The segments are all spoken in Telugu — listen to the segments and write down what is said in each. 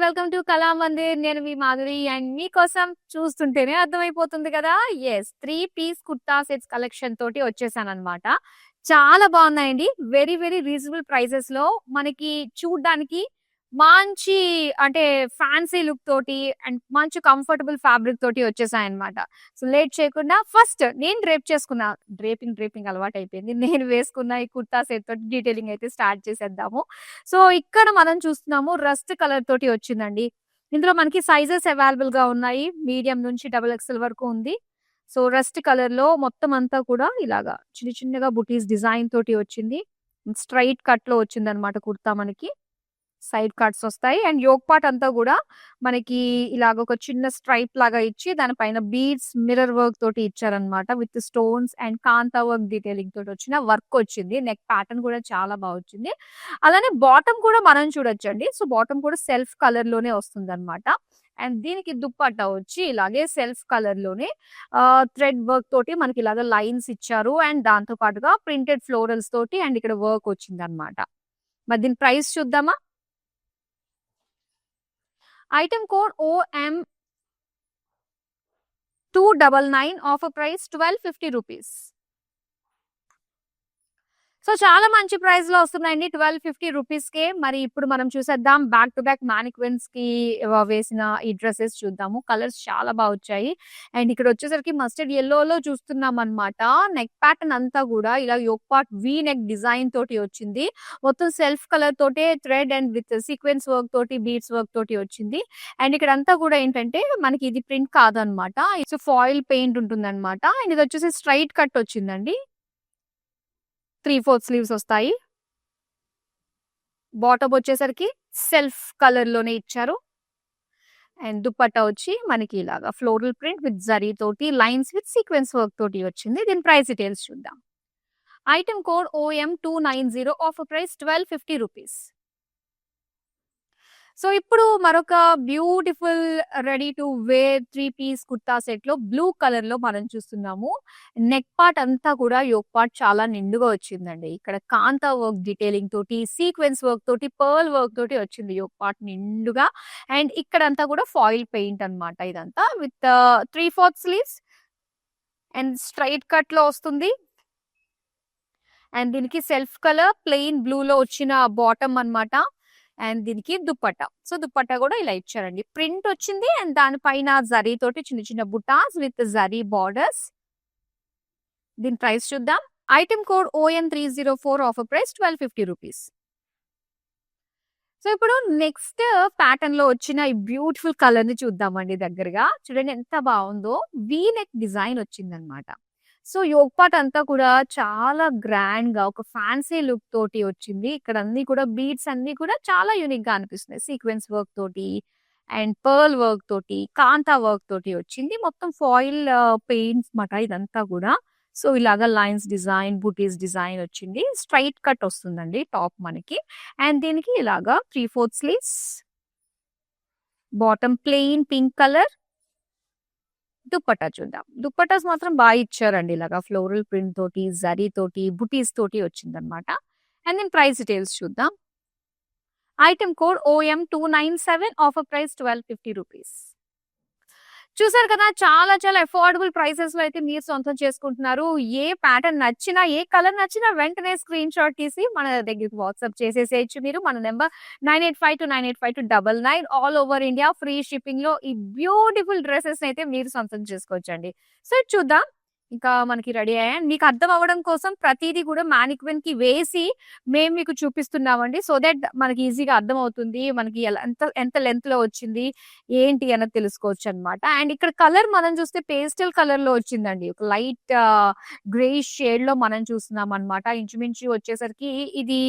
వెల్కమ్ టు కళా మందిర్. నేను మీ మాధురి అండ్ మీకోసం చూస్తుంటేనే అర్థమైపోతుంది కదా. Yes, 3 piece kurta sets collection తోటి వచ్చేసానన్నమాట. చాలా బాగున్నాయండి. వెరీ వెరీ రీజనబుల్ ప్రైసెస్ లో మనకి చూడ్డానికి మంచి అంటే ఫ్యాన్సీ లుక్ తోటి అండ్ మంచి కంఫర్టబుల్ ఫ్యాబ్రిక్ తోటి వచ్చేసాయన్నమాట. సో లేట్ చేయకుండా ఫస్ట్ నేను చేసుకున్న డ్రేపింగ్ అలవాటు అయిపోయింది. నేను వేసుకున్న ఈ కుర్తా సెట్ తోటి డీటెయిలింగ్ అయితే స్టార్ట్ చేసేద్దాము. సో ఇక్కడ మనం చూస్తున్నాము రస్ట్ కలర్ తోటి వచ్చిందండి. ఇందులో మనకి సైజెస్ అవైలబుల్ గా ఉన్నాయి. మీడియం నుంచి XXL వరకు ఉంది. సో రస్ట్ కలర్ లో మొత్తం అంతా కూడా ఇలాగా చిన్న చిన్నగా బుటీస్ డిజైన్ తోటి వచ్చింది. స్ట్రైట్ కట్ లో వచ్చింది అనమాట కుర్తా. మనకి సైడ్ కట్స్ వస్తాయి అండ్ యోక్ పార్ట్ అంతా కూడా మనకి ఇలాగ ఒక చిన్న స్ట్రైప్ లాగా ఇచ్చి దానిపైన బీడ్స్ మిర్రర్ వర్క్ తోటి ఇచ్చారనమాట. With stones and kantha work detailing తోటి వచ్చిన వర్క్ వచ్చింది. నెక్ ప్యాటర్న్ కూడా చాలా బాగా వచ్చింది. అలానే బాటమ్ కూడా మనం చూడొచ్చండి. సో బాటమ్ కూడా సెల్ఫ్ కలర్ లోనే వస్తుంది అనమాట. అండ్ దీనికి దుప్పట్టా వచ్చి ఇలాగే సెల్ఫ్ కలర్ లోనే థ్రెడ్ వర్క్ తోటి మనకి ఇలాగ లైన్స్ ఇచ్చారు. అండ్ దాంతో పాటుగా ప్రింటెడ్ ఫ్లోరల్స్ తోటి అండ్ ఇక్కడ వర్క్ వచ్చింది అనమాట. మరి దీని ప్రైస్ చూద్దామా. Item code OM299, offer price 1250 rupees. So చాలా మంచి ప్రైస్ లో వస్తున్నాయండి 1250 రూపీస్ కే. మరి ఇప్పుడు మనం చూసేద్దాం బ్యాక్ టు బ్యాక్ మానిక్విన్స్ కి వేసిన ఈ డ్రెస్సెస్ చూద్దాము. కలర్స్ చాలా బాగా వచ్చాయి. అండ్ ఇక్కడ వచ్చేసరికి మస్టర్డ్ ఎల్లో లో చూస్తున్నాం అనమాట. నెక్ ప్యాటర్న్ అంతా కూడా ఇలా yoke part V neck design తోటి వచ్చింది. మొత్తం సెల్ఫ్ కలర్ తోటే thread and with sequence work తోటి బీడ్స్ వర్క్ తోటి వచ్చింది. అండ్ ఇక్కడ అంతా కూడా ఏంటంటే మనకి ఇది ప్రింట్ కాదనమాట. ఇట్స్ ఫాయిల్ పెయింట్ ఉంటుంది అనమాట. అండ్ ఇది వచ్చేసి స్ట్రైట్ కట్ వచ్చిందండి. 3/4 స్లీవ్స్ వస్తాయి. బాటమ్ వచ్చేసరికి సెల్ఫ్ కలర్ లోనే ఇచ్చారు. అండ్ దుపట్టా వచ్చి మనకి ఇలాగా ఫ్లోరల్ ప్రింట్ విత్ జరీ తోటి లైన్స్ విత్ సీక్వెన్స్ వర్క్ తోటి వచ్చింది. దీని ప్రైస్ డీటెయిల్స్ చూద్దాం. Item code OM290, offer price 1250 rupees. So ఇప్పుడు మరొక beautiful ready to wear 3 piece kurta set లో బ్లూ కలర్ లో మనం చూస్తున్నాము. నెక్ పార్ట్ అంతా కూడా యోక్ పార్ట్ చాలా నిండుగా వచ్చిందండి. ఇక్కడ కాంతా వర్క్ డీటెయిలింగ్ తోటి సీక్వెన్స్ వర్క్ తోటి పర్ల్ వర్క్ తోటి వచ్చింది యోక్ పార్ట్ నిండుగా. అండ్ ఇక్కడంతా కూడా ఫాయిల్ పెయింట్ అనమాట. ఇదంతా with 3/4 sleeves and straight cut లో వస్తుంది. అండ్ దీనికి సెల్ఫ్ కలర్ ప్లెయిన్ బ్లూ లో వచ్చిన బాటమ్ అన్నమాట. అండ్ దీనికి దుపట్టా. సో దుపట్టా కూడా ఇలా ఇచ్చారండి. ప్రింట్ వచ్చింది అండ్ దానిపైన జరీ తోటి చిన్న చిన్న బుటాస్ విత్ జరీ బార్డర్స్. దీని ప్రైస్ చూద్దాం. Item code ON304, offer price 1250 rupees. So ఇప్పుడు నెక్స్ట్ ప్యాటర్న్ లో వచ్చిన ఈ బ్యూటిఫుల్ కలర్ ని చూద్దామండి దగ్గరగా. చూడండి ఎంత బాగుందో. వీ నెక్ డిజైన్ వచ్చిందనమాట. సో యోక్ పార్ట్ అంతా కూడా చాలా గ్రాండ్ గా ఒక ఫ్యాన్సీ లుక్ తోటి వచ్చింది. ఇక్కడ అన్ని కూడా బీడ్స్ అన్ని కూడా చాలా యూనిక్ గా అనిపిస్తున్నాయి. సీక్వెన్స్ వర్క్ తోటి అండ్ పర్ల్ వర్క్ తోటి కాంతా వర్క్ తోటి వచ్చింది. మొత్తం ఫాయిల్ పెయింట్స్ మాట ఇదంతా కూడా. సో ఇలాగా లైన్స్ డిజైన్ బూటీస్ డిజైన్ వచ్చింది. స్ట్రైట్ కట్ వస్తుందండి టాప్ మనకి. అండ్ దీనికి ఇలాగా 3/4 sleeves. Bottom plain pink colour. Dupatta చూద్దాం. దుప్పటాస్ మాత్రం బాగా ఇచ్చారండి. ఇలాగా ఫ్లోరల్ ప్రింట్ తోటి జరీ తోటి బుటీస్ తోటి వచ్చిందనమాట. అండ్ దీని ప్రైస్ డీటెయిల్స్ చూద్దాం. Item code OM297, offer price 1250 rupees. చూసారు కదా, చాలా చాలా అఫోర్డబుల్ ప్రైసెస్ లో అయితే మీరు సొంతం చేసుకుంటున్నారు. ఏ ప్యాటర్న్ నచ్చినా ఏ కలర్ నచ్చినా వెంటనే స్క్రీన్ షాట్ తీసి మన దగ్గరికి వాట్సాప్ చేసేసేయచ్చు మీరు. మన number 9852985299. All over India free shipping లో ఈ బ్యూటిఫుల్ డ్రెస్సెస్ అయితే మీరు సొంతం చేసుకోవచ్చండి. సో ఇది చూద్దాం. ఇంకా మనకి రెడీ అయ్యాయి. మీకు అర్థం అవ్వడం కోసం ప్రతిదీ కూడా మానిక్విన్ కి వేసి మేము మీకు చూపిస్తున్నామండి. సో దట్ మనకి ఈజీగా అర్థం అవుతుంది. మనకి ఎంత ఎంత లెంత్ లో వచ్చింది ఏంటి అన్నది తెలుసుకోవచ్చు అనమాట. అండ్ ఇక్కడ కలర్ మనం చూస్తే పేస్టల్ కలర్ లో వచ్చిందండి. ఒక లైట్ గ్రేయిష్ షేడ్ లో మనం చూస్తున్నాం అనమాట. ఇంచుమించు వచ్చేసరికి ఇది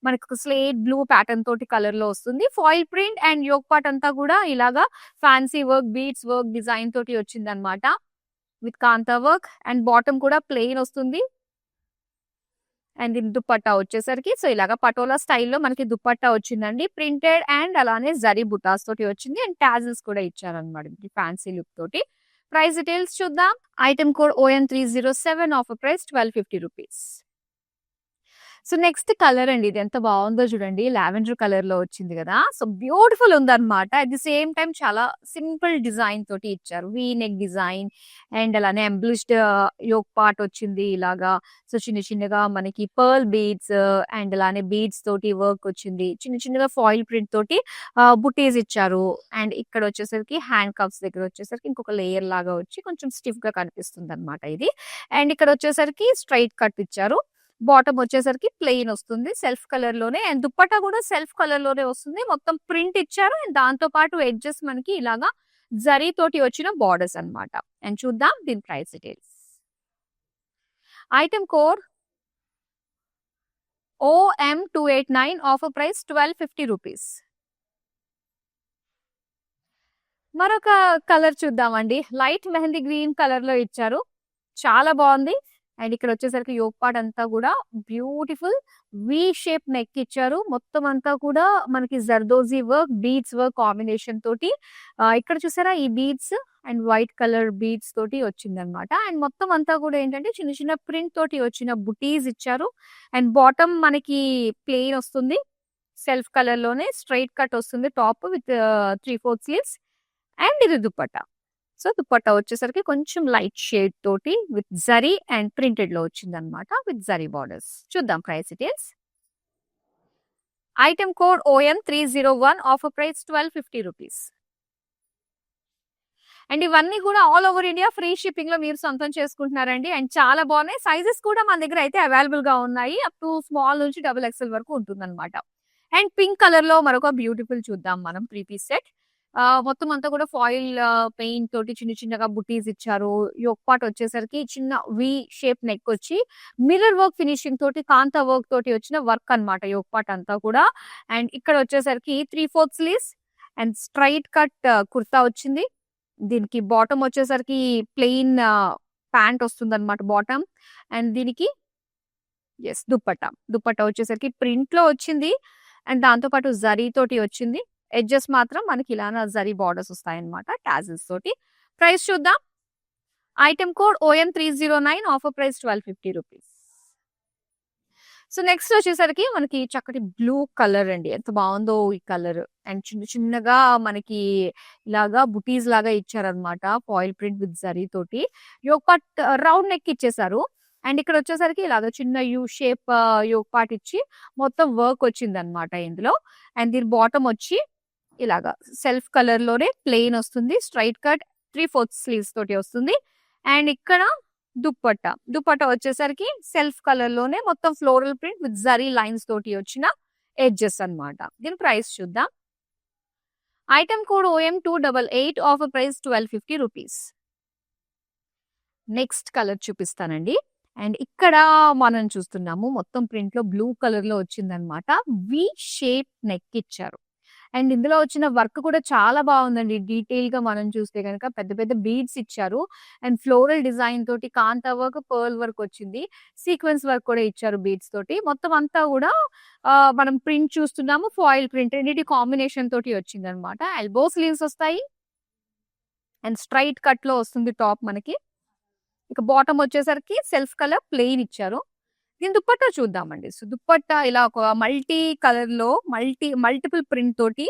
మనకు ఒక స్లేట్ బ్లూ ప్యాటర్న్ తోటి కలర్ లో వస్తుంది. Foil print and yoke part అంతా కూడా ఇలాగా fancy work beads work design తోటి వచ్చింది అనమాట. With kantha work and bottom కూడా ప్లెయిన్ వస్తుంది. అండ్ దీని దుపట్టా వచ్చేసరికి సో ఇలాగా పటోలా స్టైల్లో మనకి దుపట్టా వచ్చిందండి. ప్రింటెడ్ అండ్ అలానే జరీ బుటాస్ తోటి వచ్చింది. అండ్ టాజిల్స్ కూడా ఇచ్చారనమాట ఫ్యాన్సీ లుక్ తోటి. ప్రైస్ డీటెయిల్స్ చూద్దాం. Item code ON307, offer price 1250 rupees. So next colour అండి. ఇది ఎంత బావుందో చూడండి. లావెండర్ కలర్‌లో వచ్చింది గదా! సో బ్యూటిఫుల్ ఉందన్నమాట. అట్ ది సేమ్ టైమ్ చాలా సింపుల్ డిజైన్ తోటి ఇచ్చారు. వీ నెక్ డిజైన్ అండ్ అలానే ఎంబ్లిష్డ్ యోక్ పార్ట్ వచ్చింది ఇలాగా. సో చిన్న చిన్నగా మనకి పర్ల్ బీడ్స్ అండ్ అలానే బీడ్స్ తోటి వర్క్ వచ్చింది. చిన్న చిన్నగా ఫాయిల్ ప్రింట్ తోటి బుటీస్ ఇచ్చారు. అండ్ ఇక్కడ వచ్చేసరికి హ్యాండ్ కప్స్ దగ్గర వచ్చేసరికి ఇంకొక లేయర్ లాగా వచ్చి కొంచెం స్టిఫ్‌గా కనిపిస్తుందన్నమాట ఇది. అండ్ ఇక్కడ వచ్చేసరికి స్ట్రెయిట్ కట్ ఇచ్చారు. బాటమ్ వచ్చేసరికి ప్లెయిన్ వస్తుంది. సెల్ఫ్ కలర్ లోనే అండ్ దుప్పట్టా కూడా సెల్ఫ్ కలర్ లోనే వస్తుంది. మొత్తం ప్రింట్ ఇచ్చారు అండ్ దాంతో పాటు ఎడ్జెస్ మనకి ఇలాగా జరీ తోటి వచ్చిన బార్డర్స్ అన్నమాట. అండ్ చూద్దాం దీని price details. Item code OM289, offer price 1250 rupees. మరొక కలర్ చూద్దామండి. లైట్ మెహందీ గ్రీన్ కలర్ లో ఇచ్చారు. చాలా బాగుంది. అండ్ ఇక్కడ వచ్చేసరికి యోక్ పార్ట్ అంతా కూడా బ్యూటిఫుల్ వి షేప్ నెక్ ఇచ్చారు. మొత్తం అంతా కూడా మనకి zardozi work, beads work combination తోటి ఇక్కడ చూసారా ఈ beads and white colour beads తోటి వచ్చిందనమాట. అండ్ మొత్తం అంతా కూడా ఏంటంటే చిన్న చిన్న ప్రింట్ తోటి వచ్చిన బుటీస్ ఇచ్చారు. అండ్ బాటమ్ మనకి ప్లెయిన్ వస్తుంది. సెల్ఫ్ కలర్ లోనే స్ట్రైట్ కట్ వస్తుంది టాప్ విత్ 3/4 స్లీవ్స్. అండ్ ఇది దుపట్టా. సో దుపట్టా వచ్చేసరికి కొంచెం లైట్ షేడ్ తోటి విత్ జరీ అండ్ ప్రింటెడ్ లో వచ్చిందనమాట విత్ జరీ బార్డర్స్. చూద్దాం price details. Item code OM301, offer price 1250 rupees. And ఇవన్నీ కూడా all over India free shipping లో మీరు సొంతం చేసుకుంటున్నారండి. అండ్ చాలా బాగున్నాయి. సైజెస్ కూడా మన దగ్గర అయితే అవైలబుల్ గా ఉన్నాయి. అప్ టు స్మాల్ నుంచి XXL వరకు ఉంటుందన్నమాట. అండ్ పింక్ కలర్ లో మరొక బ్యూటిఫుల్ చూద్దాం మనం 3 పీస్ సెట్. మొత్తం అంతా కూడా ఫాయిల్ పెయింట్ తోటి చిన్న చిన్నగా బుటీస్ ఇచ్చారు. యోక్ పార్ట్ వచ్చేసరికి చిన్న వి షేప్ నెక్ వచ్చి మిర్రర్ వర్క్ ఫినిషింగ్ తోటి కాంతా వర్క్ తోటి వచ్చిన వర్క్ అన్నమాట యోక్ పార్ట్ అంతా కూడా. అండ్ ఇక్కడ వచ్చేసరికి 3/4 sleeves and straight cut kurta వచ్చింది. దీనికి బాటమ్ వచ్చేసరికి ప్లెయిన్ ప్యాంట్ వస్తుంది అనమాట బాటమ్. అండ్ దీనికి దుపట్టా వచ్చేసరికి ప్రింట్ లో వచ్చింది. అండ్ దాంతో పాటు జరీ తోటి వచ్చింది. ఎడ్జెస్ మాత్రం మనకి ఇలా జరీ బార్డర్స్ వస్తాయన్నమాట టాజిల్స్ తోటి. ప్రైస్ చూద్దాం. Item code OM309, offer price 1250 rupees. So next వచ్చేసరికి మనకి చక్కటి బ్లూ కలర్ అండి. ఎంత బాగుందో ఈ కలర్. అండ్ చిన్న చిన్నగా మనకి ఇలాగా బుటీస్ లాగా ఇచ్చారనమాట ఫాయిల్ ప్రింట్ విత్ జరీ తోటి. యోక్ పార్ట్ రౌండ్ నెక్ ఇచ్చేసారు. అండ్ ఇక్కడ వచ్చేసరికి ఇలాగ చిన్న యూ షేప్ యోక్ పార్ట్ ఇచ్చి మొత్తం వర్క్ వచ్చింది అనమాట ఇందులో. అండ్ దీని బాటమ్ వచ్చి ఇలాగా సెల్ఫ్ కలర్ లోనే ప్లెయిన్ వస్తుంది. స్ట్రైట్ కట్ 3/4 స్లీవ్స్ తోటి వస్తుంది. అండ్ ఇక్కడ దుపట్టా వచ్చేసరికి సెల్ఫ్ కలర్ లోనే మొత్తం floral print with zari lines తోటి వచ్చిన ఎడ్జెస్ అన్నమాట. దీని ప్రైస్ చూద్దాం. Item code OM288, offer price 1250 rupees. Next colour చూపిస్తానండి. అండ్ ఇక్కడ మనం చూస్తున్నాము మొత్తం ప్రింట్ లో బ్లూ కలర్ లో వచ్చిందనమాట. వి షేప్ నెక్ ఇచ్చారు. అండ్ ఇందులో వచ్చిన వర్క్ కూడా చాలా బాగుందండి. డీటెయిల్ గా మనం చూస్తే కనుక పెద్ద పెద్ద బీడ్స్ ఇచ్చారు. అండ్ ఫ్లోరల్ డిజైన్ తోటి కాంతా వర్క్, పర్ల్ వర్క్ వచ్చింది. సీక్వెన్స్ వర్క్ కూడా ఇచ్చారు బీడ్స్ తోటి. మొత్తం అంతా కూడా మనం ప్రింట్ చూస్తున్నాము. ఫాయిల్ ప్రింట్ రెండింటి కాంబినేషన్ తోటి వచ్చింది అనమాట. ఎల్బో స్లీవ్స్ వస్తాయి. అండ్ స్ట్రైట్ కట్ లో వస్తుంది టాప్ మనకి. ఇక బాటమ్ వచ్చేసరికి సెల్ఫ్ కలర్ ప్లెయిన్ ఇచ్చారు. దీని దుపట్టా చూద్దామండి. సో దుపట్టా ఇలా ఒక మల్టీ కలర్ లో మల్టిపుల్ ప్రింట్ తోటి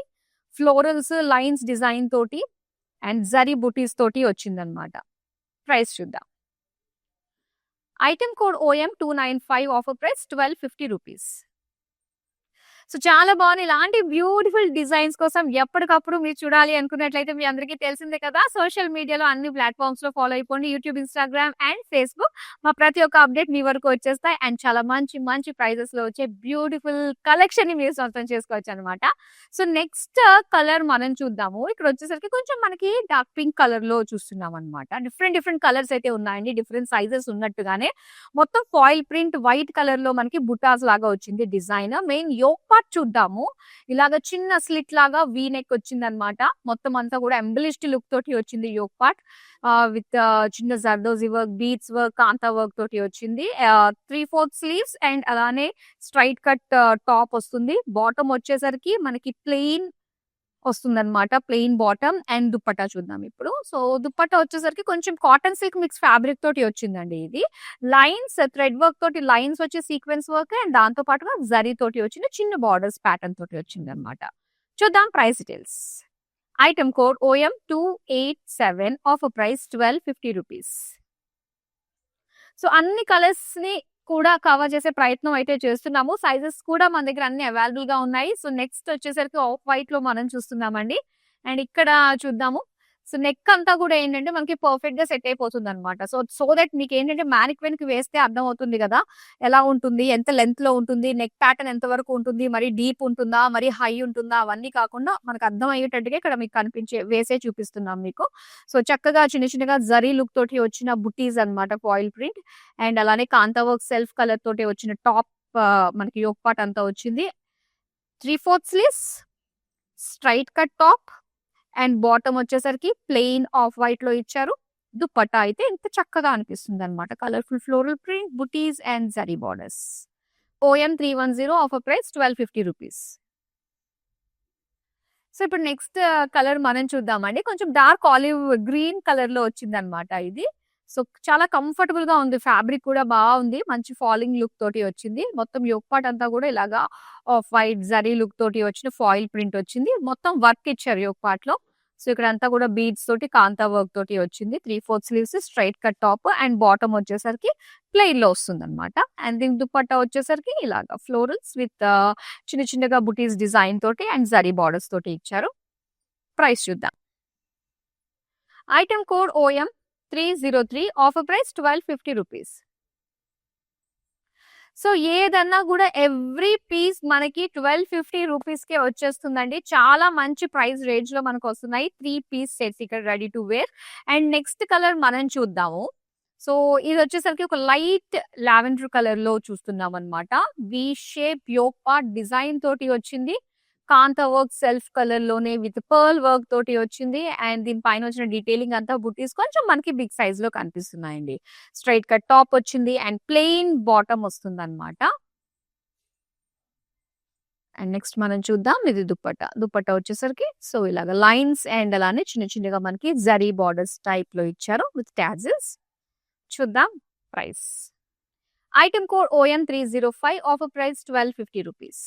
ఫ్లోరల్స్ లైన్స్ డిజైన్ తోటి అండ్ జరీ బుటీస్ తోటి వచ్చిందనమాట. ప్రైస్ చూద్దాం. Item code OM295, offer price 1250 rupees. So చాలా బాగుంది. ఇలాంటి బ్యూటిఫుల్ డిజైన్స్ కోసం ఎప్పటికప్పుడు మీరు చూడాలి అనుకున్నట్లయితే మీ అందరికీ తెలిసిందే కదా, సోషల్ మీడియాలో అన్ని ప్లాట్ఫామ్స్ లో ఫాలో అయిపోండి. YouTube, Instagram and Facebook. మా ప్రతి ఒక్క అప్డేట్ మీ వరకు వచ్చేస్తాయి. అండ్ చాలా మంచి మంచి ప్రైజెస్ లో వచ్చే బ్యూటిఫుల్ కలెక్షన్ ని మీరు సొంతం చేసుకోవచ్చు అనమాట. సో నెక్స్ట్ కలర్ మనం చూద్దాము. ఇక్కడ వచ్చేసరికి కొంచెం మనకి డార్క్ పింక్ కలర్ లో చూస్తున్నాం అనమాట. డిఫరెంట్ కలర్స్ అయితే ఉన్నాయండి. డిఫరెంట్ సైజెస్ ఉన్నట్టుగానే మొత్తం ఫాయిల్ ప్రింట్ వైట్ కలర్ లో మనకి బుటాస్ లాగా వచ్చింది డిజైన్. మెయిన్ యోక్ పార్ట్ చూద్దాము. ఇలాగ చిన్న స్లిట్ లాగా వీ నెక్ వచ్చింది అనమాట. మొత్తం అంతా కూడా ఎంబలిష్డ్ లుక్ తోటి వచ్చింది యోక్ పార్ట్ విత్ చిన్న జర్దోజీ వర్క్, బీడ్స్ వర్క్, కాంతా వర్క్ తోటి వచ్చింది. 3/4 స్లీవ్స్ అండ్ అలానే స్ట్రైట్ కట్ టాప్ వస్తుంది. బాటమ్ వచ్చేసరికి మనకి ప్లెయిన్ వస్తుందన్నమాట. ప్లెయిన్ బాటమ్ అండ్ దుపట్టా చూద్దాం ఇప్పుడు. సో, దుపట్టా వచ్చేసరికి కొంచెం కాటన్ సిల్క్ మిక్స్ ఫ్యాబ్రిక్ తోటి వచ్చిందండి ఇది. లైన్స్ థ్రెడ్ వర్క్ తోటి లైన్స్ వచ్చి సీక్వెన్స్ వర్క్ అండ్ దాంతో పాటుగా జరీ తోటి వచ్చిన చిన్న బార్డర్స్ ప్యాటర్న్ తోటి వచ్చిందన్నమాట. చూద్దాం price details. Item code OM287 offer price ₹1250. So, అన్ని కలర్స్‌ని కూడా కవర్ చేసే ప్రయత్నం అయితే చేస్తున్నాము. సైజెస్ కూడా మన దగ్గర అన్ని అవైలబుల్‌గా ఉన్నాయి. సో, నెక్స్ట్ వచ్చేసరికి ఆఫ్ వైట్‌లో మనం చూస్తున్నామండి. అండ్ ఇక్కడ చూద్దాము. సో, నెక్ అంతా కూడా ఏంటంటే మనకి పర్ఫెక్ట్‌గా సెట్ అయిపోతుందన్నమాట. సో దట్ మీకేంటంటే మ్యానిక్విన్‌కి వేస్తే అర్థమవుతుంది గదా! ఎలా ఉంటుంది? ఎంత లెంగ్త్‌లో ఉంటుంది? నెక్ ప్యాటర్న్ ఎంత వరకు ఉంటుంది? మరి డీప్ ఉంటుందా? మరి హై ఉంటుందా? అవన్నీ కాకుండా మనకు అర్థమయ్యేటట్టుగా ఇక్కడ మీకు వేసే చూపిస్తున్నాం మీకు. సో, చక్కగా చిన్న చిన్నగా జరీ లుక్ తోటి వచ్చిన బుట్టీస్ అన్నమాట ఫాయిల్ ప్రింట్. అండ్ అలానే కాంతా వర్క్ సెల్ఫ్ కలర్ తోటి వచ్చిన టాప్ మనకి యోక్ పార్ట్ అంతా వచ్చింది. 3/4 sleeves, straight cut top and bottom వచ్చేసరికి ప్లెయిన్ ఆఫ్ వైట్ లో ఇచ్చారు. దుపట్టా అయితే ఇంత చక్కగా అనిపిస్తుంది అనమాట. Colourful floral print, buttis and zari borders. OM310 offer price ₹1250. So, ఇప్పుడు నెక్స్ట్ కలర్ మనం చూద్దామండి. కొంచెం డార్క్ ఆలివ్ గ్రీన్ కలర్ లో వచ్చిందనమాట ఇది. సో, చాలా కంఫర్టబుల్ గా ఉంది. ఫ్యాబ్రిక్ కూడా బాగుంది. మంచి ఫాలింగ్ లుక్ తోటి వచ్చింది. మొత్తం యోక్ పార్ట్ అంతా కూడా ఇలాగా ఆఫ్ వైట్ జరీ లుక్ తోటి వచ్చిన ఫాయిల్ ప్రింట్ వచ్చింది. మొత్తం వర్క్ ఇచ్చారు యోక్ పార్ట్ లో. సో, ఇక్కడ అంతా కూడా బీడ్స్ తోటి కాంతా వర్క్ తోటి వచ్చింది. 3/4 sleeves, straight cut top and bottom వచ్చేసరికి ప్లెయిన్ లో వస్తుంది అనమాట. అండ్ దీని దుపట్టా వచ్చేసరికి ఇలాగా ఫ్లోరల్స్ విత్ చిన్న చిన్నగా బుటీస్ డిజైన్ తోటి అండ్ జరీ బార్డర్స్ తోటి ఇచ్చారు. ప్రైస్ చూద్దాం. Item code OM303 offer price ₹1250. So, ఏదన్నా కూడా ఎవ్రీ పీస్ మనకి ₹1250కే వచ్చేస్తుందండి. చాలా మంచి ప్రైస్ రేంజ్ లో మనకు వస్తున్నాయి. 3 పీస్ సెట్స్ ఇక్కడ ready to wear. And next colour మనం చూద్దాము. సో, ఇది వచ్చేసరికి ఒక లైట్ లావెండర్ కలర్ లో చూస్తున్నాం అనమాట. V shape yoke part design తోటి వచ్చింది. కాంతా వర్క్ సెల్ఫ్ కలర్ లోనే విత్ పర్ల్ వర్క్ తోటి వచ్చింది. అండ్ దీని పైన వచ్చిన డీటెయిలింగ్ అంతా బుటీస్ కొంచెం మనకి బిగ్ సైజ్ లో కనిపిస్తున్నాయండి. స్ట్రైట్ కట్ టాప్ వచ్చింది అండ్ ప్లెయిన్ బాటమ్ వస్తుంది అనమాట. అండ్ నెక్స్ట్ మనం చూద్దాం ఇది దుపట్టా. దుపట్టా వచ్చేసరికి సో ఇలాగా లైన్స్ అండ్ అలానే చిన్న చిన్నగా మనకి జరీ బార్డర్స్ టైప్ లో ఇచ్చారు విత్ టాజిల్స్. చూద్దాం price. Item code OM305 offer price ₹1250.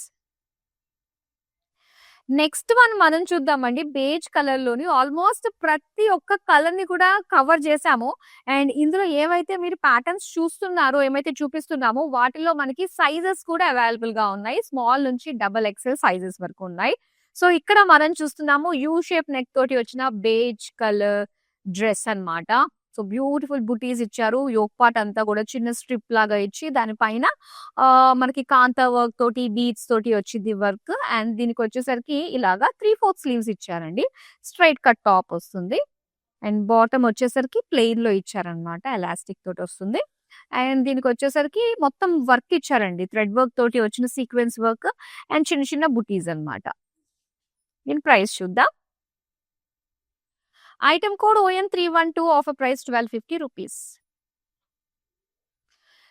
Next one మనం చూద్దామండి. బేజ్ కలర్ లోని ఆల్మోస్ట్ ప్రతి ఒక్క కలర్ ని కూడా కవర్ చేసాము. అండ్ ఇందులో ఏవైతే మీరు ప్యాటర్న్స్ చూస్తున్నారో, ఏమైతే చూపిస్తున్నామో వాటిలో మనకి సైజెస్ కూడా అవైలబుల్ గా ఉన్నాయి. స్మాల్ నుంచి XXL సైజెస్ వరకు ఉన్నాయి. సో, ఇక్కడ మనం చూస్తున్నాము యూ షేప్ నెక్ తోటి వచ్చిన బేజ్ కలర్ డ్రెస్ అన్నమాట. సో, బ్యూటిఫుల్ బుటీస్ ఇచ్చారు. యోక్ పార్ట్ అంతా కూడా చిన్న స్ట్రిప్ లాగా ఇచ్చి దానిపైన మనకి కాంతా వర్క్ తోటి బీడ్స్ తోటి వచ్చింది వర్క్. అండ్ దీనికి వచ్చేసరికి ఇలాగా 3/4 స్లీవ్స్ ఇచ్చారండి. స్ట్రైట్ కట్ టాప్ వస్తుంది. అండ్ బాటమ్ వచ్చేసరికి ప్లెయిన్ లో ఇచ్చారనమాట. ఎలాస్టిక్ తోటి వస్తుంది. అండ్ దీనికి వచ్చేసరికి మొత్తం వర్క్ ఇచ్చారండి. థ్రెడ్ వర్క్ తోటి వచ్చిన సీక్వెన్స్ వర్క్ అండ్ చిన్న చిన్న బుటీస్ అన్నమాట. దీని ప్రైస్ చూద్దాం. Item code OM312 offer price ₹1250.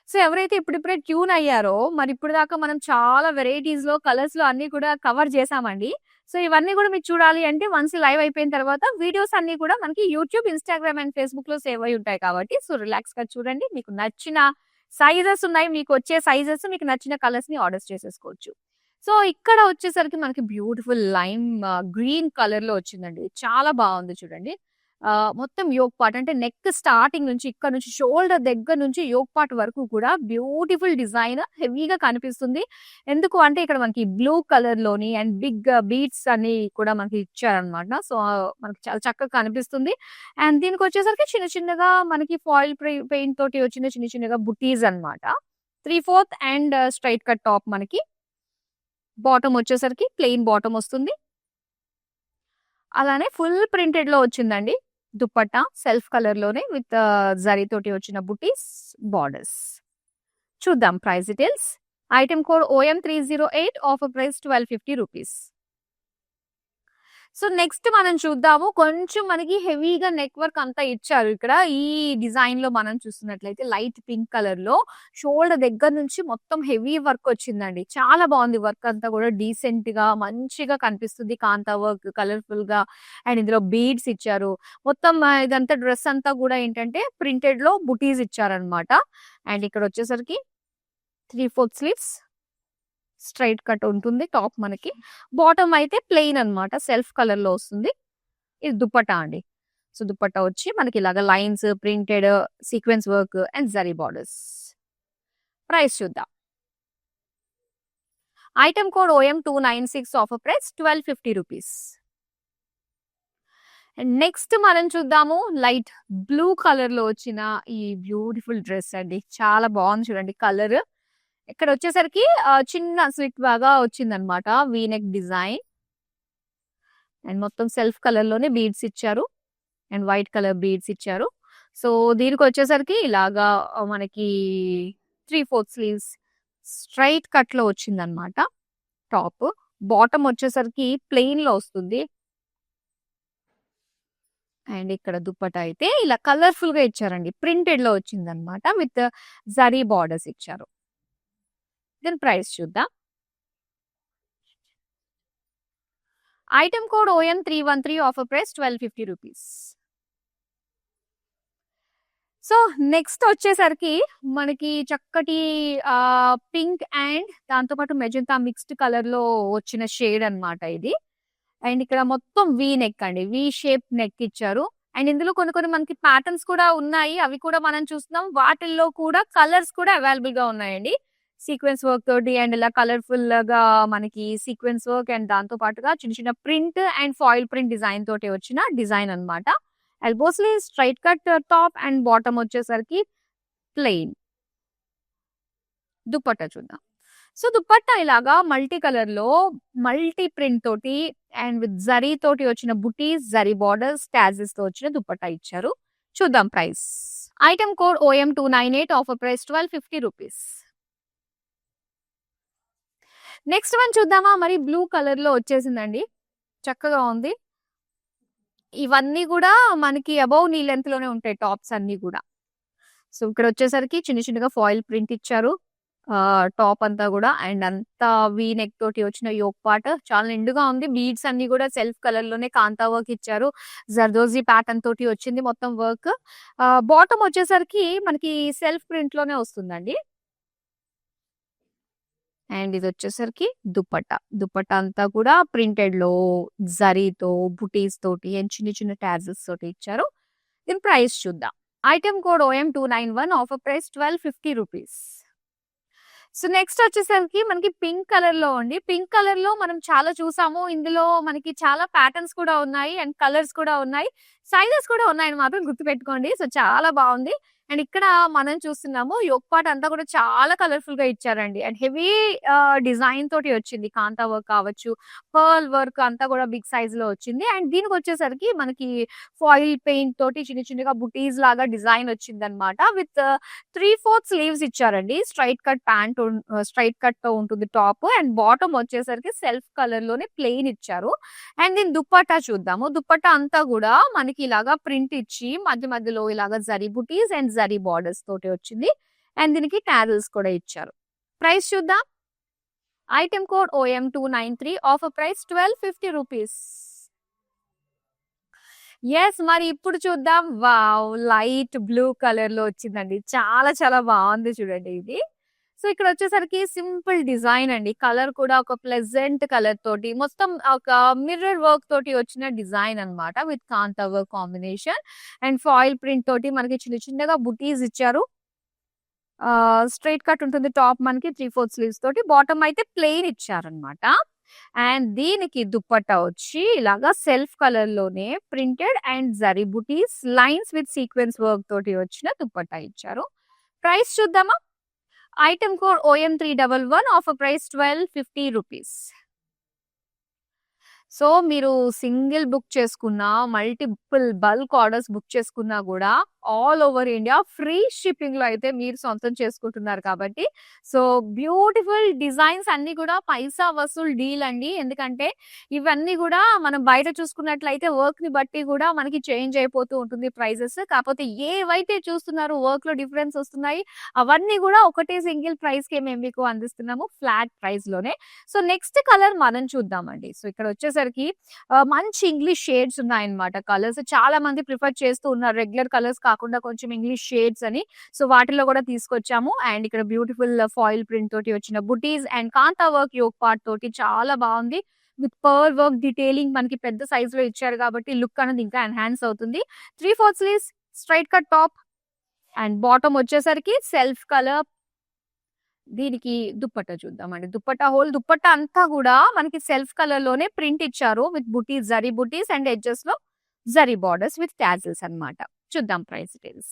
So, ఎవరైతే ఇప్పుడిప్పుడే ట్యూన్ అయ్యారో మరి ఇప్పుడు దాకా మనం చాలా వెరైటీస్ లో కలర్స్ లో అన్ని కూడా కవర్ చేసామండి. సో, ఇవన్నీ కూడా మీరు చూడాలి అంటే వన్స్ లైవ్ అయిపోయిన తర్వాత వీడియోస్ అన్ని కూడా మనకి యూట్యూబ్, ఇన్స్టాగ్రామ్ అండ్ ఫేస్బుక్ లో సేవ్ అయి ఉంటాయి కాబట్టి సో రిలాక్స్ గా చూడండి. మీకు నచ్చిన సైజెస్ ఉన్నాయి. మీకు వచ్చే సైజెస్ మీకు నచ్చిన కలర్స్ ని ఆర్డర్స్ చేసేసుకోవచ్చు. సో, ఇక్కడ వచ్చేసరికి మనకి బ్యూటిఫుల్ లైమ్ గ్రీన్ కలర్ లో వచ్చిందండి. చాలా బాగుంది చూడండి. మొత్తం యోక్ పార్ట్ అంటే నెక్ స్టార్టింగ్ నుంచి ఇక్కడ నుంచి షోల్డర్ దగ్గర నుంచి యోక్ పార్ట్ వరకు కూడా బ్యూటిఫుల్ డిజైన్ హెవీగా కనిపిస్తుంది. ఎందుకు అంటే ఇక్కడ మనకి బ్లూ కలర్ లోని అండ్ బిగ్ బీడ్స్ అన్ని కూడా మనకి ఇచ్చారనమాట. సో, మనకి చాలా చక్కగా కనిపిస్తుంది. అండ్ దీనికి వచ్చేసరికి చిన్న చిన్నగా మనకి ఫాయిల్ పెయింట్ తోటి వచ్చిన చిన్న చిన్నగా బుటీస్ అన్నమాట. 3/4 అండ్ స్ట్రైట్ కట్ టాప్ మనకి. బాటమ్ వచ్చేసరికి ప్లెయిన్ బాటమ్ వస్తుంది. అలానే ఫుల్ ప్రింటెడ్ లో వచ్చిందండి. దుపట్టా సెల్ఫ్ కలర్ లోనే విత్ జరీ తోటి వచ్చిన బుటీస్, బార్డర్స్. చూద్దాం price details. Item code OM308 offer price ₹1250. So next మనం చూద్దాము. కొంచెం మనకి హెవీగా నెక్ వర్క్ అంతా ఇచ్చారు ఇక్కడ. ఈ డిజైన్‌లో మనం చూస్తున్నట్లయితే లైట్ పింక్ కలర్‌లో షోల్డర్ దగ్గర నుంచి మొత్తం హెవీ వర్క్ వచ్చిందండి. చాలా బాగుంది వర్క్ అంతా కూడా డీసెంట్‌గా మంచిగా కనిపిస్తుంది. కాంతా వర్క్ కలర్‌ఫుల్‌గా అండ్ ఇందులో బీడ్స్ ఇచ్చారు. మొత్తం ఇదంతా డ్రెస్ అంతా కూడా ఏంటంటే ప్రింటెడ్‌లో బుటీస్ ఇచ్చారన్నమాట. అండ్ ఇక్కడ వచ్చేసరికి 3/4 స్లీవ్స్ స్ట్రైట్ కట్ ఉంటుంది టాప్ మనకి. బాటమ్ అయితే ప్లెయిన్ అన్నమాట. సెల్ఫ్ కలర్ లో వస్తుంది. ఇది దుపట్టా అండి. సో దుపట్టా వచ్చి మనకి ఇలాగా lines printed sequence work and zari borders. Price చూద్దాం. Item code OM296 offer price 1250 rupees. Next మనం చూద్దాము లైట్ బ్లూ కలర్ లో వచ్చిన ఈ బ్యూటిఫుల్ డ్రెస్ అండి. చాలా బాగుంది చూడండి కలర్. ఇక్కడ వచ్చేసరికి చిన్న స్లిట్ బాగా వచ్చిందనమాట. వీ నెక్ డిజైన్ అండ్ మొత్తం సెల్ఫ్ కలర్ లోనే బీడ్స్ ఇచ్చారు అండ్ వైట్ కలర్ బీడ్స్ ఇచ్చారు. సో దీనికి వచ్చేసరికి ఇలాగా మనకి 3/4 స్లీవ్స్ స్ట్రైట్ కట్ లో వచ్చిందనమాట టాప్. బాటమ్ వచ్చేసరికి ప్లెయిన్ లో వస్తుంది. అండ్ ఇక్కడ దుప్పట అయితే ఇలా కలర్ఫుల్ గా ఇచ్చారండి. ప్రింటెడ్ లో వచ్చిందనమాట విత్ జరీ బార్డర్స్ ఇచ్చారు. దీని ప్రైస్ చూద్దాం. Item code OM313 offer price 1250 rupees. So next వచ్చేసరికి మనకి చక్కటి పింక్ అండ్ దాంతో పాటు మెజంతా మిక్స్డ్ కలర్ లో వచ్చిన షేడ్ అన్నమాట ఇది. అండ్ ఇక్కడ మొత్తం వి నెక్ అండి. వి షేప్ నెక్ ఇచ్చారు. అండ్ ఇందులో కొన్ని కొన్ని మనకి ప్యాటర్న్స్ కూడా ఉన్నాయి. అవి కూడా మనం చూస్తున్నాం. వాటిల్లో కూడా కలర్స్ కూడా అవైలబుల్ గా ఉన్నాయండి. సీక్వెన్స్ వర్క్ తోటి అండ్ ఇలా కలర్ఫుల్ గా మనకి సీక్వెన్స్ వర్క్ అండ్ దాంతో పాటుగా చిన్న చిన్న print and foil print design తోటి వచ్చిన డిజైన్ అన్నమాట. Elbow slew straight cut top and bottom వచ్చేసరికి ప్లెయిన్. దుపట్టా చూద్దాం. సో దుపట్టా ఇలాగా మల్టీ కలర్ లో మల్టీ ప్రింట్ తోటి అండ్ విత్ జరీ తోటి వచ్చిన బుటీస్ జరీ బార్డర్స్ టాజెస్ తో వచ్చిన దుపట్టా ఇచ్చారు. చూద్దాం price. Item code OM298 offer price 1250 rupees. Next one చూద్దామా. మరి బ్లూ కలర్ లో వచ్చేసిందండి. చక్కగా ఉంది. ఇవన్నీ కూడా మనకి అబౌవ్ నీ లెంత్ లోనే ఉంటాయి టాప్స్ అన్ని కూడా. సో ఇక్కడ వచ్చేసరికి చిన్న చిన్నగా ఫాయిల్ ప్రింట్ ఇచ్చారు టాప్ అంతా కూడా. అండ్ అంతా వీ నెక్ తోటి వచ్చిన యోక్ పార్ట్ చాలా నిండుగా ఉంది. బీడ్స్ అన్ని కూడా సెల్ఫ్ కలర్ లోనే కాంతా వర్క్ ఇచ్చారు. జర్దోజీ ప్యాటర్న్ తోటి వచ్చింది మొత్తం వర్క్. బాటమ్ వచ్చేసరికి మనకి సెల్ఫ్ ప్రింట్ లోనే వస్తుందండి. అండ్ ఇది వచ్చేసరికి దుపట్టా. దుపట్టా అంతా కూడా ప్రింటెడ్ లో జరీతో బుటీస్ తోటి అండ్ చిన్న చిన్న టాజెస్ తోటి ఇచ్చారు. దీని ప్రైస్ చూద్దాం. Item code OM291 offer price 1250 rupees. So next వచ్చేసరికి మనకి పింక్ కలర్ లో అండి. పింక్ కలర్ లో మనం చాలా చూసాము. ఇందులో మనకి చాలా ప్యాటర్న్స్ కూడా ఉన్నాయి అండ్ కలర్స్ కూడా ఉన్నాయి. సైజెస్ కూడా ఉన్నాయని మాత్రం గుర్తుపెట్టుకోండి. సో చాలా బాగుంది. అండ్ ఇక్కడ మనం చూస్తున్నాము యోక్ పార్ట్ అంతా కూడా చాలా కలర్ఫుల్ గా ఇచ్చారండి. అండ్ హెవీ డిజైన్ తోటి వచ్చింది. కాంతా వర్క్ కావచ్చు, పర్ల్ వర్క్ అంతా కూడా బిగ్ సైజ్ లో వచ్చింది. అండ్ దీనికి వచ్చేసరికి మనకి ఫాయిల్ పెయింట్ తోటి చిన్న చిన్నగా బుటీస్ లాగా డిజైన్ వచ్చింది అనమాట. విత్ 3/4 స్లీవ్స్ ఇచ్చారండి. Straight cut pant straight cut తో ఉంటుంది టాప్. అండ్ బాటమ్ వచ్చేసరికి సెల్ఫ్ కలర్ లోనే ప్లెయిన్ ఇచ్చారు. అండ్ దీని దుపట్టా చూద్దాము. దుపట్టా అంతా కూడా మనకి ఇలాగా ప్రింట్ ఇచ్చి మధ్య మధ్యలో ఇలాగా జరీ బుటీస్ అండ్ జరీ బార్డర్స్ తోటి వచ్చింది. అండ్ దీనికి టాజల్స్ కూడా ఇచ్చారు. ప్రైస్ చూద్దాం. Item code OM293 offer price 1250 rupees. Yes మరి ఇప్పుడు చూద్దాం. వావ్ లైట్ బ్లూ కలర్ లో వచ్చిందండి. చాలా చాలా బాగుంది చూడండి ఇది. సో ఇక్కడ వచ్చేసరికి సింపుల్ డిజైన్ అండి. కలర్ కూడా ఒక ప్లెజెంట్ కలర్ తోటి మొత్తం ఒక మిర్రర్ వర్క్ తోటి వచ్చిన డిజైన్ అన్నమాట. With kantha work combination and foil print తోటి మనకి చిన్న చిన్నగా బుటీస్ ఇచ్చారు. స్ట్రైట్ కట్ ఉంటుంది టాప్ మనకి 3/4 స్లీవ్స్ తోటి. బాటమ్ అయితే ప్లెయిన్ ఇచ్చారనమాట. అండ్ దీనికి దుపట్టా వచ్చి ఇలాగా సెల్ఫ్ కలర్ లోనే printed and zari buttis lines with sequence work తోటి వచ్చిన దుపట్టా ఇచ్చారు. ప్రైస్ చూద్దామా. Item code OM311 offer price 1250 rupees. So, మీరు సింగిల్ బుక్ చేసుకున్నా, మల్టిపుల్ బల్క్ ఆర్డర్స్ బుక్ చేసుకున్నా గూడా ఆల్ ఓవర్ ఇండియా ఫ్రీ షిప్పింగ్‌లో అయితే మీరు సొంతం చేసుకుంటున్నారు కాబట్టి, సో, బ్యూటిఫుల్ డిజైన్స్ అన్నీ గూడా పైసా వసూల్ డీల్ అండి. ఎందుకంటే, ఇవన్నీ గూడా మనం బయట చూసుకున్నట్లయితే వర్క్‌ని బట్టి గూడా మనకి చేంజ్ అయిపోతూ ఉంటుంది ప్రైజెస్. కాపోతే ఏవైతే చూస్తున్నారో వర్క్‌లో డిఫరెన్స్ వస్తున్నాయి. అవన్నీ గూడా ఒకటే సింగిల్ ప్రైస్‌కే మేము మీకు అందిస్తున్నాము. ఫ్లాట్ ప్రైస్‌లోనే. సో, నెక్స్ట్ కలర్ మనం చూద్దామండి. సో, ఇక్కడ వచ్చేసరికి మంచి ఇంగ్లీష్ షేడ్స్ ఉన్నాయన్నమాట. కలర్స్ చాలా మంది ప్రిఫర్ చేస్తూ ఉన్నారు. రెగ్యులర్ కలర్స్ కాకుండా కొంచెం ఇంగ్లీష్ షేడ్స్ అని. సో, వాటిలో కూడా తీసుకొచ్చాము. అండ్ ఇక్కడ బ్యూటిఫుల్ ఫాయిల్ ప్రింట్ తోటి వచ్చిన బుటీస్ and kantha work yoke part తోటి చాలా బాగుంది. విత్ పర్ల్ వర్క్ డీటెయిలింగ్ మనకి పెద్ద సైజ్ లో ఇచ్చారు కాబట్టి లుక్ అనేది ఇంకా ఎన్హాన్స్ అవుతుంది. 3/4 sleeves, straight cut top and bottom వచ్చేసరికి సెల్ఫ్ కలర్. దీనికి దుప్పట్టా చూద్దామండి. దుప్పట్టా అంతా గూడా మనకి సెల్ఫ్ కలర్ లోనే ప్రింట్ ఇచ్చారు. With buttis, zari buttis and edges లో జరీ బార్డర్స్ విత్ టాజిల్స్ అన్నమాట. చూద్దాం price details.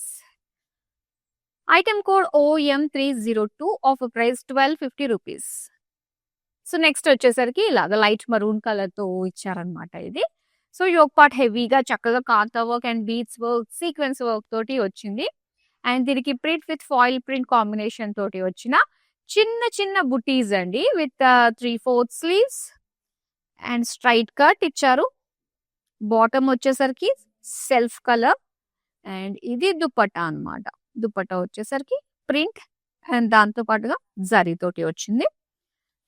Item code OM302, offer price 1250 rupees. So, next వచ్చేసరికి ఇలాగ లైట్ మరూన్ కలర్ తో ఇచ్చారన్నమాట ఇది. సో, యోగ్ పార్ట్ హెవీగా చక్కగా kantha work and beads work, sequence work తోటి వచ్చింది. అండ్ దీనికి print with foil print combination తోటి వచ్చిన చిన్న చిన్న బుటీస్ అండి. With 3/4 sleeves and straight cut ఇచ్చారు. బాటమ్ వచ్చేసరికి సెల్ఫ్ కలర్ అండ్ ఇది దుపట్టా అన్నమాట. దుపట్టా వచ్చేసరికి ప్రింట్ అండ్ దాంతో పాటుగా జరీ తోటి వచ్చింది.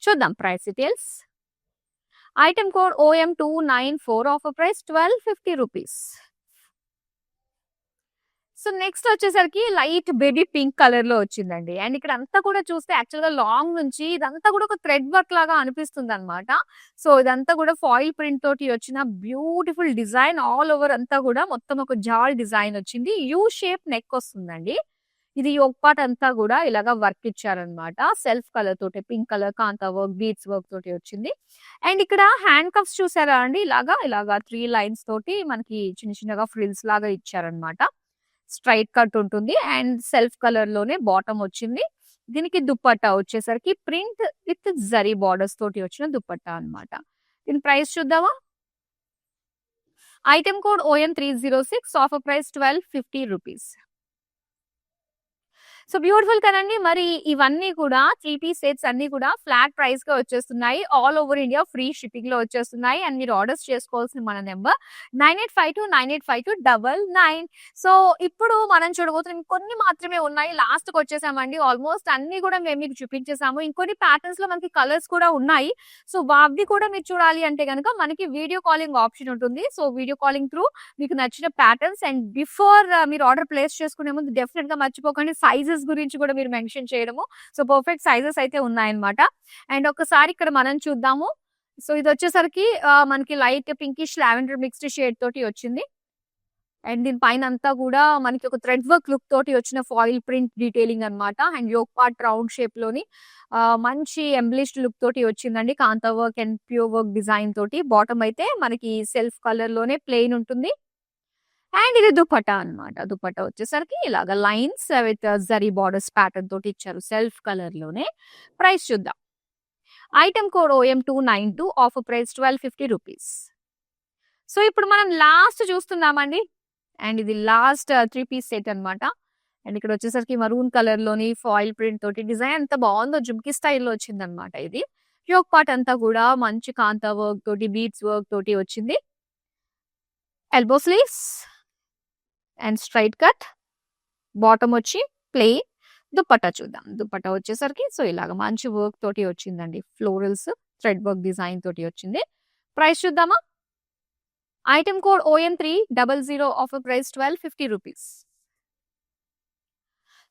చూద్దాం price details. Item code OM294, offer price 1250 rupees. So, next వచ్చేసరికి లైట్ బేబీ పింక్ కలర్ లో వచ్చిందండి. అండ్ ఇక్కడ అంతా కూడా చూస్తే యాక్చువల్ గా లాంగ్ నుంచి ఇదంతా కూడా ఒక థ్రెడ్ వర్క్ లాగా అనిపిస్తుంది అనమాట. సో, ఇదంతా కూడా ఫాయిల్ ప్రింట్ తోటి వచ్చిన బ్యూటిఫుల్ డిజైన్. ఆల్ ఓవర్ అంతా కూడా మొత్తం ఒక జాల్ డిజైన్ వచ్చింది. యూ షేప్ నెక్ వస్తుందండి. ఇది యోగ్ పార్ట్ అంతా కూడా ఇలాగా వర్క్ ఇచ్చారనమాట. సెల్ఫ్ కలర్ తోటి పింక్ కలర్ కాంతా వర్క్, బీడ్స్ వర్క్ తోటి వచ్చింది. అండ్ ఇక్కడ హ్యాండ్ కఫ్స్ చూసారా అండి? ఇలాగా 3 లైన్స్ తోటి మనకి చిన్న చిన్నగా ఫ్రిల్స్ లాగా ఇచ్చారనమాట. స్ట్రైట్ కట్ ఉంటుంది అండ్ సెల్ఫ్ కలర్ లోనే బాటమ్ వచ్చింది. దీనికి దుపట్టా వచ్చేసరికి ప్రింట్ విత్ జరీ బార్డర్స్ తోటి వచ్చిన దుపట్టా అన్నమాట. దీని ప్రైస్ చూద్దామా? Item code OM306, offer price 1250 rupees. So, beautiful కదండి. మరి ఇవన్నీ కూడా 3 పీస్ సెట్స్ అన్ని కూడా ఫ్లాట్ ప్రైస్ గా వచ్చేస్తున్నాయి. All over India free shipping లో వచ్చేస్తున్నాయి. అండ్ మీరు ఆర్డర్స్ చేసుకోవాల్సిన మన నెంబర్ 9852985299. సో, ఇప్పుడు మనం చూడబోతున్నాం కొన్ని మాత్రమే ఉన్నాయి. లాస్ట్ కి వచ్చేసామండి. ఆల్మోస్ట్ అన్ని కూడా మేము మీకు చూపించేసాము. ఇంకొన్ని ప్యాటర్న్స్ లో మనకి కలర్స్ కూడా ఉన్నాయి. సో, అవి కూడా మీరు చూడాలి అంటే గనుక మనకి వీడియో కాలింగ్ ఆప్షన్ ఉంటుంది. సో, వీడియో కాలింగ్ త్రూ మీకు నచ్చిన ప్యాటర్న్స్ అండ్ బిఫోర్ మీరు ఆర్డర్ ప్లేస్ చేసుకునే ముందు డెఫినెట్ గా మర్చిపోకండి సైజెస్ గురించి కూడా మీరు మెన్షన్ చేయడము. సో, పర్ఫెక్ట్ సైజెస్ అయితే ఉన్నాయన్నమాట. అండ్ ఒకసారి ఇక్కడ మనం చూద్దాము. సో, ఇది వచ్చేసరికి మనకి light pinkish lavender mixed shade తోటి వచ్చింది. అండ్ దీని పైన అంతా కూడా మనకి ఒక థ్రెడ్ వర్క్ లుక్ తోటి వచ్చిన ఫాయిల్ ప్రింట్ డీటెయిలింగ్ అన్నమాట. And yoke part round shape లోని మంచి ఎంబ్లిష్డ్ లుక్ తోటి వచ్చిందండి. Kantha work and pure work design తోటి. బాటమ్ అయితే మనకి సెల్ఫ్ కలర్ లోనే ప్లెయిన్ ఉంటుంది. అండ్ ఇది దుపట్టా అన్నమాట. దుపట్టా వచ్చేసరికి ఇలాగ lines with zari borders pattern తోటి ఇచ్చారు సెల్ఫ్ కలర్ లోనే. ప్రైస్ చూద్దాం. Item code OM292, offer price 1250 rupees. So, ఇప్పుడు మనం లాస్ట్ చూస్తున్నామండి. అండ్ ఇది లాస్ట్ 3 పీస్ సెట్ అన్నమాట. అండ్ ఇక్కడ వచ్చేసరికి మరూన్ కలర్ లోని ఫాయిల్ ప్రింట్ తోటి డిజైన్ ఎంత బాగుందో జుమ్కీ స్టైల్లో వచ్చిందనమాట ఇది. యోగ్ పార్ట్ అంతా కూడా మంచి కాంతా వర్క్ తోటి, బీడ్స్ వర్క్ తోటి వచ్చింది. Elbow sleeves and straight cut. Bottom వచ్చి ప్లెయిన్. దుపట్టా చూద్దాం. దుపట్టా వచ్చేసరికి సో, ఇలాగ మంచి వర్క్ తోటి వచ్చిందండి. ఫ్లోరల్స్, థ్రెడ్ వర్క్ డిజైన్ తోటి వచ్చింది. ప్రైస్ చూద్దామా? Item code OM300, offer price 1250 rupees.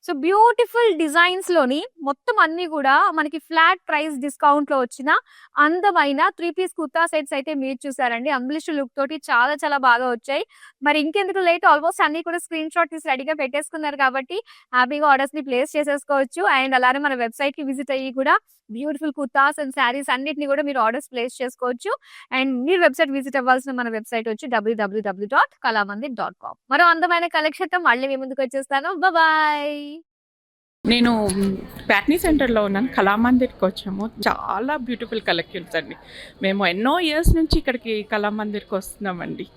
So, beautiful designs లోని మొత్తం అన్ని కూడా మనకి ఫ్లాట్ ప్రైస్ డిస్కౌంట్ లో వచ్చిన అందమైన 3 పీస్ కుర్తా సెట్స్ అయితే మీరు చూసారండి. అంబ్లిష్ లుక్ తోటి చాలా చాలా బాగా వచ్చాయి. మరి ఇంకెందుకు లేట్, ఆల్మోస్ట్ అన్ని కూడా స్క్రీన్ షాట్ తీసి రెడీగా పెట్టేసుకున్నారు కాబట్టి హ్యాపీగా ఆర్డర్స్ ని ప్లేస్ చేసేసుకోవచ్చు. అండ్ అలానే మన వెబ్సైట్ కి విజిట్ అయ్యి కూడా బ్యూటిఫుల్ కుర్తాస్ అండ్ శారీస్ అన్నిటిని కూడా మీరు ఆర్డర్స్ ప్లేస్ చేసుకోవచ్చు. అండ్ మీరు వెబ్సైట్ విజిట్ అవ్వాల్సిన మన వెబ్సైట్ వచ్చి www.kalamandir.com. మరో అందమైన కలెక్షన్ తో మళ్ళీ మీ ముందుకు వచ్చేస్తాను. బాయ్. నేను ప్యాట్నీ సెంటర్లో ఉన్నాను. కళామందిర్కి వచ్చాము. చాలా బ్యూటిఫుల్ కలెక్షన్స్ అండి. మేము ఎన్నో ఇయర్స్ నుంచి ఇక్కడికి కళామందిర్కి వస్తున్నామండి.